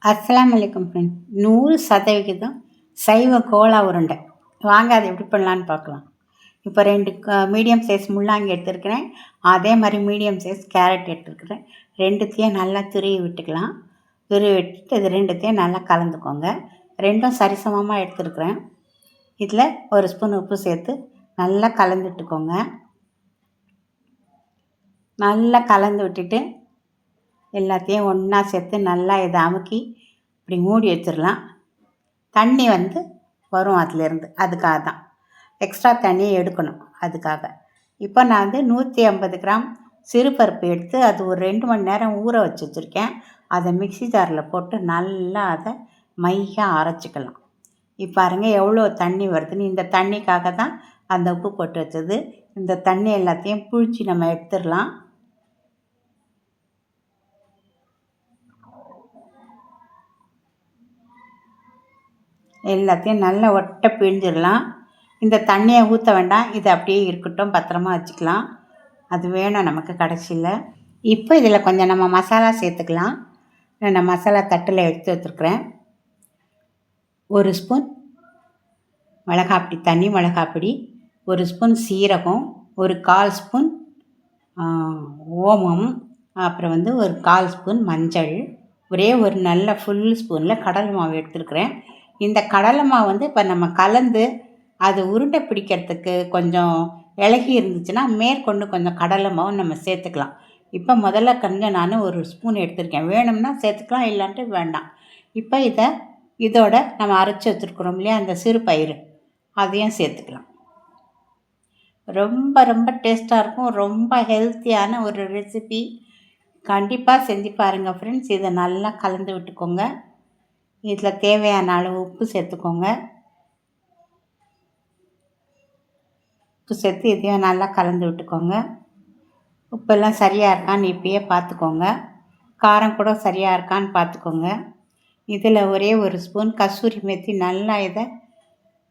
அஸ்ஸலாமு அலைக்கும் ஃப்ரெண்ட். 100% சைவ கோலா உருண்டை. வாங்க அதை எப்படி பண்ணலான்னு பார்க்கலாம். இப்போ 2 மீடியம் சைஸ் முள்ளாங்கி எடுத்துருக்கிறேன். அதே மாதிரி மீடியம் சைஸ் கேரட் எடுத்துருக்கிறேன். 2த்தையும் நல்லா துருவி விட்டுக்கலாம். துருவி விட்டுட்டு இது 2த்தையும் நல்லா கலந்துக்கோங்க. 2ம் சரிசமமாக எடுத்துருக்கிறேன். இதில் ஒரு ஸ்பூன் உப்பு சேர்த்து நல்லா கலந்து விட்டுக்கோங்க. நல்லா கலந்து விட்டுட்டு எல்லாத்தையும் ஒன்றா சேர்த்து நல்லா இதை அமுக்கி இப்படி மூடி வச்சிடலாம். தண்ணி வரும் அதிலேருந்து, அதுக்காக தான் எக்ஸ்ட்ரா தண்ணியை எடுக்கணும். அதுக்காக இப்போ நான் 150 கிராம் சிறுபருப்பு எடுத்து அது ஒரு 2 மணி நேரம் ஊற வச்சு வச்சுருக்கேன். அதை மிக்சி ஜாரில் போட்டு நல்லா அதை மையாக அரைச்சிக்கலாம். இப்போ பாருங்கள் எவ்வளோ தண்ணி வருதுன்னு. இந்த தண்ணிக்காக தான் அந்த உப்பு போட்டு வச்சது. இந்த தண்ணி எல்லாத்தையும் புழிச்சி நம்ம எடுத்துடலாம். எல்லாத்தையும் நல்லா ஒட்டை பிழிஞ்சிடலாம். இந்த தண்ணியை ஊற்ற வேண்டாம், இது அப்படியே இருக்கட்டும், பத்திரமா வச்சுக்கலாம். அது வேணும் நமக்கு கடைசியில். இப்போ இதில் கொஞ்சம் நம்ம மசாலா சேர்த்துக்கலாம். நான் மசாலா தட்டில் எடுத்து வச்சுருக்குறேன். 1 ஸ்பூன் மிளகாப்பொடி, தனி மிளகாப்பொடி, 1 ஸ்பூன் சீரகம், ஒரு 1/4 ஸ்பூன் ஓமம், அப்புறம் ஒரு 1/4 ஸ்பூன் மஞ்சள், ஒரே ஒரு நல்ல ஃபுல் ஸ்பூனில் கடலை மாவு எடுத்துருக்குறேன். இந்த கடலை மாவு இப்போ நம்ம கலந்து அது உருண்டை பிடிக்கிறதுக்கு கொஞ்சம் இலகி இருந்துச்சுன்னா மேற்கொண்டு கொஞ்சம் கடலை மாவு நம்ம சேர்த்துக்கலாம். இப்போ முதல்ல நான் 1 ஸ்பூன் எடுத்திருக்கேன். வேணும்னா சேர்த்துக்கலாம், இல்லான்ட்டு வேண்டாம். இப்போ இதோட நம்ம அரைச்சி வச்சுருக்குறோம் இல்லையா அந்த சிறு பயிறு, அதையும் சேர்த்துக்கலாம். ரொம்ப ரொம்ப டேஸ்ட்டாக இருக்கும். ரொம்ப ஹெல்த்தியான ஒரு ரெசிபி. கண்டிப்பாக செஞ்சு பாருங்கள் ஃப்ரெண்ட்ஸ். இதை நல்லா கலந்து விட்டுக்கோங்க. இதில் தேவையான அளவு உப்பு சேர்த்துக்கோங்க. உப்பு சேர்த்து இதையும் நல்லா கலந்து விட்டுக்கோங்க. உப்பெல்லாம் சரியாக இருக்கான்னு இப்பயே பார்த்துக்கோங்க. காரம் கூட சரியாக இருக்கான்னு பார்த்துக்கோங்க. இதில் ஒரே ஒரு ஸ்பூன் கஸ்தூரி மேத்தி நல்லா இதை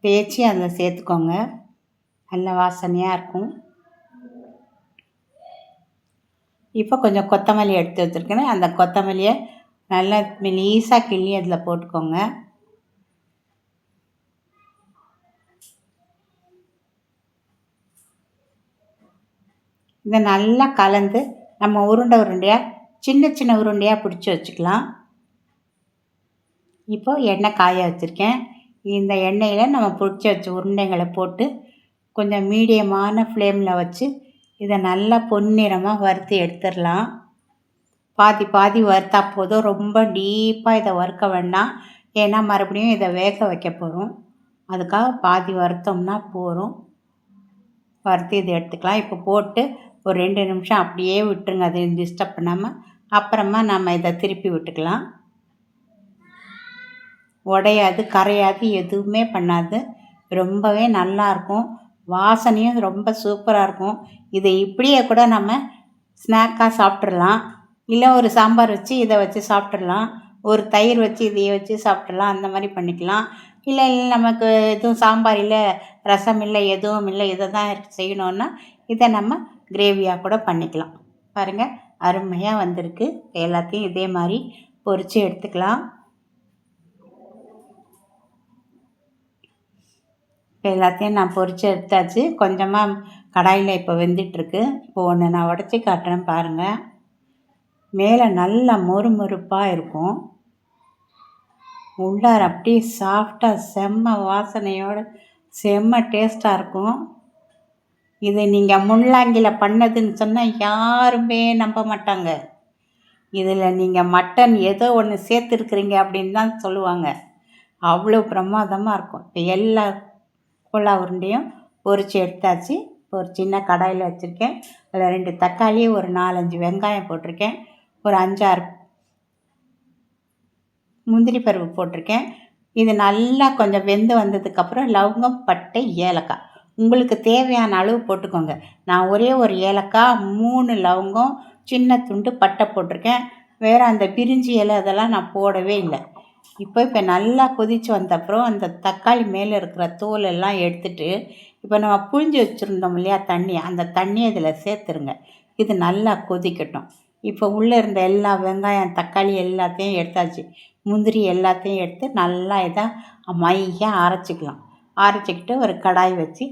தேய்ச்சி அதில் சேர்த்துக்கோங்க. நல்ல வாசனையாக இருக்கும். இப்போ கொஞ்சம் கொத்தமல்லி எடுத்து வச்சுருக்கேன். அந்த கொத்தமல்லியை நல்லா மெலிசாக கிள்ளி அதில் போட்டுக்கோங்க. இதை நல்லா கலந்து நம்ம உருண்டையாக சின்ன சின்ன உருண்டையாக பிடிச்சி வச்சுக்கலாம். இப்போது எண்ணெய் காய வச்சுருக்கேன். இந்த எண்ணெயில் நம்ம பிடிச்சி வச்ச உருண்டைகளை போட்டு கொஞ்சம் மீடியமான ஃப்ளேமில் வச்சு இதை நல்லா பொன்னிறமாக வறுத்து எடுத்துடலாம். பாதி பாதி வறுத்தா போதும். ரொம்ப டீப்பாக இதை வறுக்க வேண்டாம். ஏன்னா மறுபடியும் இதை வேக வைக்க போகிறோம். அதுக்காக பாதி வறுத்தோம்னா போதும். வறுத்து இதை எடுத்துக்கலாம். இப்போ போட்டு ஒரு 2 நிமிஷம் அப்படியே விட்டுருங்க, அதை டிஸ்டர்ப் பண்ணாமல். அப்புறமா நம்ம இதை திருப்பி விட்டுக்கலாம். உடையாது, கரையாது, எதுவுமே பண்ணாது. ரொம்பவே நல்லாயிருக்கும். வாசனையும் ரொம்ப சூப்பராக இருக்கும். இதை இப்படியே கூட நம்ம ஸ்நாக்காக சாப்பிட்றலாம். இல்லை ஒரு சாம்பார் வச்சு இதை வச்சு சாப்பிட்றலாம். ஒரு தயிர் வச்சு இதையை வச்சு சாப்பிட்றலாம். அந்த மாதிரி பண்ணிக்கலாம். இல்லை நமக்கு எதுவும் சாம்பார் இல்லை, ரசம் இல்லை, எதுவும் இல்லை, இதை தான் செய்யணுன்னா இதை நம்ம கிரேவியாக கூட பண்ணிக்கலாம். பாருங்கள், அருமையாக வந்திருக்கு. எல்லாத்தையும் இதே மாதிரி பொரித்து எடுத்துக்கலாம். இப்போ எல்லாத்தையும் நான் பொரித்து எடுத்தாச்சு. கொஞ்சமாக கடாயில் இப்போ வெந்துட்டுருக்கு. இப்போ ஒன்று நான் உடச்சி காட்டுறேன் பாருங்கள். மேலே நல்லா மொறுமொறுப்பாக இருக்கும். உள்ளார அப்படியே சாஃப்டாக செம்ம வாசனையோடு செம்ம டேஸ்ட்டாக இருக்கும். இது நீங்கள் முள்ளாங்கியில் பண்ணதுன்னு சொன்னால் யாருமே நம்ப மாட்டாங்க. இதில் நீங்கள் மட்டன் ஏதோ ஒன்று சேர்த்துருக்குறீங்க அப்படின்னு தான் சொல்லுவாங்க. அவ்வளோ பிரமாதமாக இருக்கும். இப்போ எல்லா கோலா உருண்டையும் பொரித்து எடுத்தாச்சு. ஒரு சின்ன கடாயில் வச்சுருக்கேன். அதில் 2 தக்காளி, ஒரு 4-5 வெங்காயம் போட்டிருக்கேன். ஒரு 5-6 முந்திரி பருப்பு போட்டிருக்கேன். இது நல்லா கொஞ்சம் வெந்து வந்ததுக்கப்புறம் லவங்கம், பட்டை, ஏலக்காய் உங்களுக்கு தேவையான அளவு போட்டுக்கோங்க. நான் ஒரே ஒரு ஏலக்காய், 3 லவங்கம், சின்ன துண்டு பட்டை போட்டிருக்கேன். வேறு அந்த பிரிஞ்சி இலை அதெல்லாம் நான் போடவே இல்லை. இப்போ நல்லா கொதித்து வந்தப்புறம் அந்த தக்காளி மேலே இருக்கிற தோல் எல்லாம் எடுத்துட்டு இப்போ நம்ம புழிஞ்சு வச்சுருந்தோம் இல்லையா தண்ணி, அந்த தண்ணியை இதில் சேர்த்துருங்க. இது நல்லா கொதிக்கட்டும். இப்போ உள்ளே இருந்த எல்லா வெங்காயம் தக்காளி எல்லாத்தையும் எடுத்தாச்சு. முந்திரி எல்லாத்தையும் எடுத்து நல்லா இதாக மையாக அரைச்சிக்கலாம். அரைச்சிக்கிட்டு ஒரு கடாய் வச்சு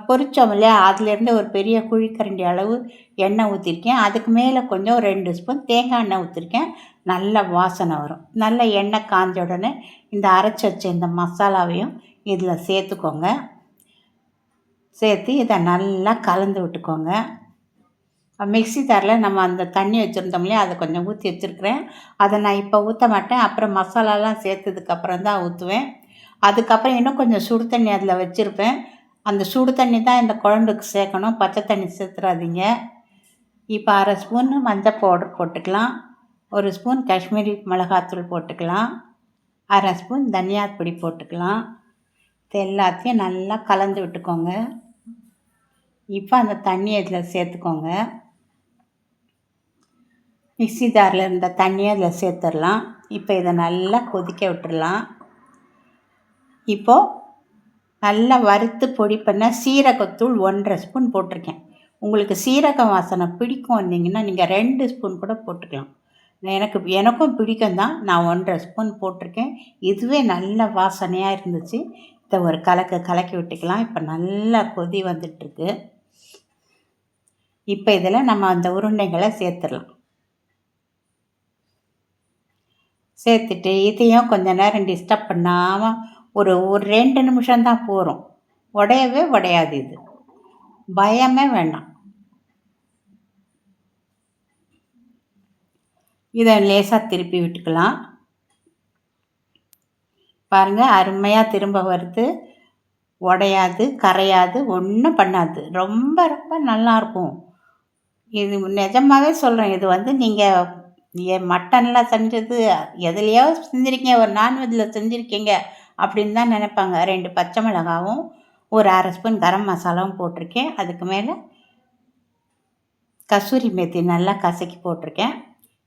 பொரிச்சோம் இல்லையா, அதுலேருந்து ஒரு பெரிய குழிக்கரண்டி அளவு எண்ணெய் ஊற்றிருக்கேன். அதுக்கு மேலே கொஞ்சம் 2 ஸ்பூன் தேங்காய் எண்ணெய் ஊற்றிருக்கேன். நல்ல வாசனை வரும். நல்ல எண்ணெய் காஞ்ச உடனே இந்த அரைச்சி வச்ச இந்த மசாலாவையும் இதில் சேர்த்துக்கோங்க. சேர்த்து இதை நல்லா கலந்து விட்டுக்கோங்க. மிக்ஸி ஜாரில் நம்ம அந்த தண்ணி வச்சுருந்தோம் இல்லையா, அதை கொஞ்சம் ஊற்றி வச்சுருக்கிறேன். அதை நான் இப்போ ஊற்ற மாட்டேன். அப்புறம் மசாலாலாம் சேர்த்ததுக்கப்புறம் தான் ஊற்றுவேன். அதுக்கப்புறம் இன்னும் கொஞ்சம் சுடு தண்ணி அதில் வச்சுருப்பேன். அந்த சுடு தண்ணி தான் இந்த குழம்புக்கு சேர்க்கணும். பச்சை தண்ணி சேர்த்துறாதீங்க. இப்போ 1/2 ஸ்பூன் மஞ்சள் பவுடர் போட்டுக்கலாம். 1 ஸ்பூன் காஷ்மீரி மிளகாத்தூள் போட்டுக்கலாம். 1/2 ஸ்பூன் தனியாப்பொடி போட்டுக்கலாம். இது எல்லாத்தையும் நல்லா கலந்து விட்டுக்கோங்க. இப்போ அந்த தண்ணியை இதில் சேர்த்துக்கோங்க. மிக்ஸி ஜாரில் இருந்த தண்ணியை அதில் சேர்த்துடலாம். இப்போ இதை நல்லா கொதிக்க விட்டுடலாம். இப்போது நல்லா வறுத்து பொடி பண்ண சீரகத்தூள் 1/2 ஸ்பூன் போட்டிருக்கேன். உங்களுக்கு சீரகம் வாசனை பிடிக்கும் வந்தீங்கன்னா நீங்கள் 2 ஸ்பூன் கூட போட்டுக்கலாம். எனக்கும் பிடிக்கும் தான். நான் 1/2 ஸ்பூன் போட்டிருக்கேன். இதுவே நல்ல வாசனையாக இருந்துச்சு. இதை ஒரு கலக்கி விட்டுக்கலாம். இப்போ நல்லா கொதி வந்துட்டுருக்கு. இப்போ இதில் நம்ம அந்த உருண்டைகளை சேர்த்துடலாம். சேர்த்துட்டு இதையும் கொஞ்சம் நேரம் டிஸ்டர்ப் பண்ணாமல் ஒரு 2 நிமிஷம் தான் போகிறோம். உடையவே உடையாது. இது பயமே வேண்டாம். இதை லேசாக திருப்பி விட்டுக்கலாம். பாருங்கள், அருமையாக திரும்ப வருது. உடையாது, கரையாது, ஒன்றும் பண்ணாது. ரொம்ப ரொம்ப நல்லாயிருக்கும். இது நிஜமாகவே சொல்கிறேன். இது வந்து நீங்கள் மட்டனில் செஞ்சது எதுலையோ செஞ்சுருக்கீங்க, ஒரு நான்வெஜ்ஜில் செஞ்சுருக்கீங்க அப்படின்னு தான் நினைப்பாங்க. 2 பச்சை மிளகாவும் ஒரு 1/2 ஸ்பூன் கரம் மசாலாவும் போட்டிருக்கேன். அதுக்கு மேலே கசூரி மேத்தி நல்லா கசக்கி போட்டிருக்கேன்.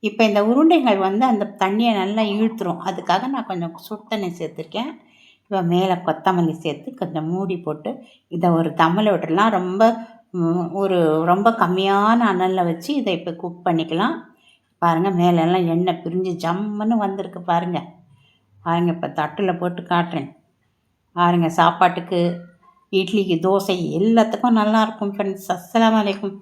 இப்போ இந்த உருண்டைகள் வந்து அந்த தண்ணியை நல்லா இழுத்துரும். அதுக்காக நான் கொஞ்சம் சுடு தண்ணி சேர்த்துருக்கேன். இப்போ மேலே கொத்தமல்லி சேர்த்து கொஞ்சம் மூடி போட்டு இதை ஒரு தம்மில் விட்டுடலாம். ரொம்ப கம்மியான அனலில் வச்சு இதை இப்போ குக் பண்ணிக்கலாம். பாருங்கள், மேலெல்லாம் எண்ணெய் பிரிஞ்சு ஜம்முன்னு வந்திருக்கு. பாருங்கள், இப்போ தட்டில் போட்டு காட்டுறேன். பாருங்கள், சாப்பாட்டுக்கு, இட்லிக்கு, தோசை எல்லாத்துக்கும் நல்லாயிருக்கும் ஃப்ரெண்ட்ஸ். அஸ்ஸலாமு அலைக்கும்.